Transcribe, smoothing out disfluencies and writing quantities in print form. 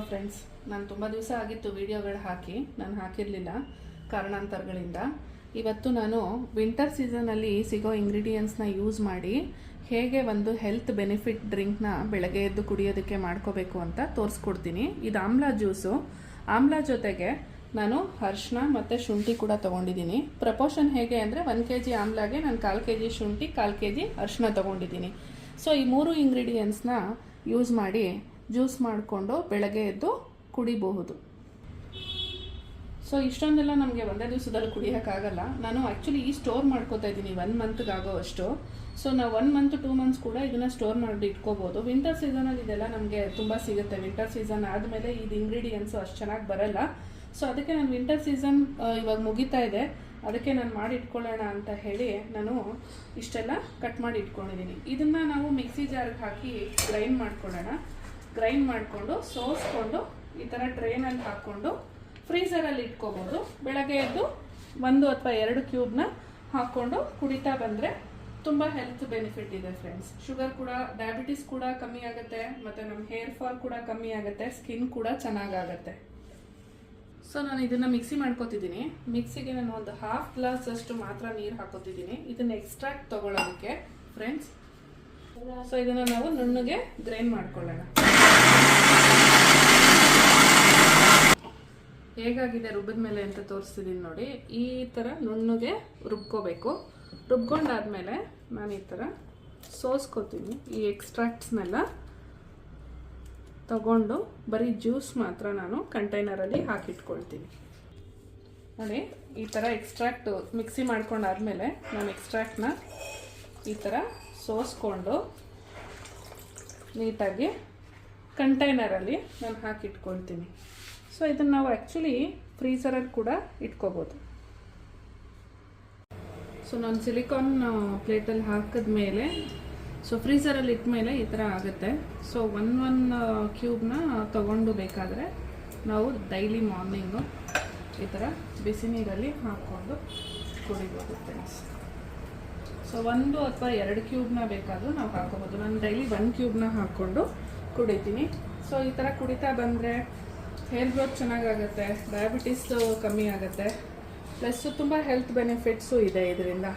Friends, ನಾನು ತುಂಬ ದಿವಸ ಆಗಿತ್ತು ವಿಡಿಯೋಗಳು ಹಾಕಿ, ನಾನು ಹಾಕಿರಲಿಲ್ಲ ಕಾರಣಾಂತರಗಳಿಂದ. ಇವತ್ತು ನಾನು ವಿಂಟರ್ ಸೀಸನಲ್ಲಿ ಸಿಗೋ ಇಂಗ್ರೀಡಿಯೆಂಟ್ಸ್ನ ಯೂಸ್ ಮಾಡಿ ಹೇಗೆ ಒಂದು ಹೆಲ್ತ್ ಬೆನಿಫಿಟ್ ಡ್ರಿಂಕ್ನ ಬೆಳಗ್ಗೆ ಎದ್ದು ಕುಡಿಯೋದಕ್ಕೆ ಮಾಡ್ಕೋಬೇಕು ಅಂತ ತೋರಿಸ್ಕೊಡ್ತೀನಿ. ಇದು ಆಮ್ಲಾ ಜ್ಯೂಸು. ಆಮ್ಲಾ ಜೊತೆಗೆ ನಾನು ಅರಿಶಿನ ಮತ್ತು ಶುಂಠಿ ಕೂಡ ತೊಗೊಂಡಿದ್ದೀನಿ. ಪ್ರಪೋರ್ಷನ್ ಹೇಗೆ ಅಂದರೆ 1 kg ಆಮ್ಲಾಗೆ ನಾನು 1/4 kg ಶುಂಠಿ, 1/4 kg ಅರಿಶಿನ ತೊಗೊಂಡಿದ್ದೀನಿ. ಸೊ ಈ 3 ಇಂಗ್ರೀಡಿಯೆಂಟ್ಸ್ನ ಯೂಸ್ ಮಾಡಿ ಜ್ಯೂಸ್ ಮಾಡಿಕೊಂಡು ಬೆಳಗ್ಗೆ ಎದ್ದು ಕುಡಿಬಹುದು. ಸೊ ಇಷ್ಟೊಂದೆಲ್ಲ ನಮಗೆ ಒಂದೇ ದಿವಸದಲ್ಲಿ ಕುಡಿಯೋಕ್ಕಾಗಲ್ಲ. ನಾನು ಆ್ಯಕ್ಚುಲಿ ಸ್ಟೋರ್ ಮಾಡ್ಕೋತಾ ಇದ್ದೀನಿ 1 ಮಂತ್ಗೆ ಆಗೋ ಅಷ್ಟು. ಸೊ ನಾವು 1 ಮಂತ್ 2 ಮಂತ್ಸ್ ಕೂಡ ಇದನ್ನು ಸ್ಟೋರ್ ಮಾಡಿ ಇಟ್ಕೋಬೋದು. ವಿಂಟರ್ ಸೀಸನಲ್ಲಿ ಇದೆಲ್ಲ ನಮಗೆ ತುಂಬ ಸಿಗುತ್ತೆ. ವಿಂಟರ್ ಸೀಸನ್ ಆದಮೇಲೆ ಇದು ಇಂಗ್ರೀಡಿಯೆಂಟ್ಸು ಅಷ್ಟು ಚೆನ್ನಾಗಿ ಬರಲ್ಲ. ಸೊ ಅದಕ್ಕೆ ನಾನು ವಿಂಟರ್ ಸೀಸನ್ ಇವಾಗ ಮುಗಿತಾ ಇದೆ, ಅದಕ್ಕೆ ನಾನು ಮಾಡಿ ಇಟ್ಕೊಳ್ಳೋಣ ಅಂತ ಹೇಳಿ ನಾನು ಇಷ್ಟೆಲ್ಲ ಕಟ್ ಮಾಡಿ ಇಟ್ಕೊಂಡಿದ್ದೀನಿ. ಇದನ್ನು ನಾವು ಮಿಕ್ಸಿ ಜಾರ್ಗೆ ಹಾಕಿ ಗ್ರೈಂಡ್ ಮಾಡ್ಕೊಳ್ಳೋಣ. ಗ್ರೈಂಡ್ ಮಾಡಿಕೊಂಡು ಸೋಸ್ಕೊಂಡು ಈ ಥರ ಟ್ರೇನಲ್ಲಿ ಹಾಕ್ಕೊಂಡು ಫ್ರೀಝರಲ್ಲಿ ಇಟ್ಕೋಬೋದು. ಬೆಳಗ್ಗೆ ಎದ್ದು 1 ಅಥವಾ 2 ಕ್ಯೂಬ್ನ ಹಾಕ್ಕೊಂಡು ಕುಡಿತಾ ಬಂದರೆ ತುಂಬ ಹೆಲ್ತ್ ಬೆನಿಫಿಟ್ ಇದೆ ಫ್ರೆಂಡ್ಸ್. ಶುಗರ್ ಕೂಡ, ಡಯಾಬಿಟಿಸ್ ಕೂಡ ಕಮ್ಮಿ ಆಗುತ್ತೆ, ಮತ್ತು ನಮ್ಮ ಹೇರ್ ಫಾಲ್ ಕೂಡ ಕಮ್ಮಿ ಆಗುತ್ತೆ, ಸ್ಕಿನ್ ಕೂಡ ಚೆನ್ನಾಗಾಗತ್ತೆ. ಸೊ ನಾನು ಇದನ್ನು ಮಿಕ್ಸಿ ಮಾಡ್ಕೋತಿದ್ದೀನಿ. ಮಿಕ್ಸಿಗೆ ನಾನು ಒಂದು 1/2 ಗ್ಲಾಸ್ ಅಷ್ಟು ಮಾತ್ರ ನೀರು ಹಾಕೋತಿದ್ದೀನಿ, ಇದನ್ನು ಎಕ್ಸ್ಟ್ರಾಕ್ಟ್ ತೊಗೊಳ್ಳೋದಕ್ಕೆ ಫ್ರೆಂಡ್ಸ್. ಸೊ ಇದನ್ನು ನಾವು ನುಣ್ಣಗೆ ಗ್ರೈಂಡ್ ಮಾಡ್ಕೊಳ್ಳೋಣ. ಹೇಗಾಗಿದೆ ರುಬ್ಬಿದ ಮೇಲೆ ಅಂತ ತೋರಿಸ್ತಿದ್ದೀನಿ ನೋಡಿ. ಈ ಥರ ನುಣ್ಣಗೆ ರುಬ್ಕೋಬೇಕು. ರುಬ್ಕೊಂಡಾದ್ಮೇಲೆ ನಾನು ಈ ಥರ ಸೋಸ್ಕೋತೀನಿ. ಈ ಎಕ್ಸ್ಟ್ರಾಕ್ಟ್ಸ್ನೆಲ್ಲ ತಗೊಂಡು ಬರೀ ಜ್ಯೂಸ್ ಮಾತ್ರ ನಾನು ಕಂಟೈನರಲ್ಲಿ ಹಾಕಿಟ್ಕೊಳ್ತೀನಿ ನೋಡಿ. ಈ ಥರ ಎಕ್ಸ್ಟ್ರಾಕ್ಟ್ ಮಿಕ್ಸಿ ಮಾಡ್ಕೊಂಡಾದ್ಮೇಲೆ ನಾನು ಎಕ್ಸ್ಟ್ರಾಕ್ಟ್ನ ಈ ಥರ ಸೋಸ್ಕೊಂಡು ನೀಟಾಗಿ ಕಂಟೈನರಲ್ಲಿ ನಾನು ಹಾಕಿಟ್ಕೊಳ್ತೀನಿ. ಸೊ ಇದನ್ನು ನಾವು ಆ್ಯಕ್ಚುಲಿ ಫ್ರೀಝರಲ್ಲಿ ಕೂಡ ಇಟ್ಕೋಬೋದು. ಸೊ ನಾನು ಸಿಲಿಕಾನ್ ಪ್ಲೇಟಲ್ಲಿ ಹಾಕಿದ್ಮೇಲೆ ಸೊ ಫ್ರೀಝರಲ್ಲಿ ಇಟ್ಮೇಲೆ ಈ ಥರ ಆಗುತ್ತೆ. ಸೊ 1 ಕ್ಯೂಬ್ನ ತೊಗೊಂಡು ಬೇಕಾದರೆ ನಾವು ಡೈಲಿ ಮಾರ್ನಿಂಗು ಈ ಥರ ಬಿಸಿ ನೀರಲ್ಲಿ ಹಾಕ್ಕೊಂಡು ಕುಡಿಬೋದು ಫ್ರೆಂಡ್ಸ್. ಸೊ 1 ಅಥವಾ 2 ಕ್ಯೂಬ್ನ ಬೇಕಾದರೂ ನಾವು ಹಾಕೋಬೋದು. ನಾನು ಡೈಲಿ 1 ಕ್ಯೂಬ್ನ ಹಾಕ್ಕೊಂಡು ಕುಡಿತೀನಿ. ಸೊ ಈ ಥರ ಕುಡಿತಾ ಬಂದರೆ ಹೇರ್ ಗ್ರೋತ್ ಚೆನ್ನಾಗಾಗುತ್ತೆ, ಡಯಾಬಿಟಿಸ್ ಕಮ್ಮಿ ಆಗುತ್ತೆ, ಪ್ಲಸ್ ತುಂಬ ಹೆಲ್ತ್ ಬೆನಿಫಿಟ್ಸು ಇದೆ ಇದರಿಂದ.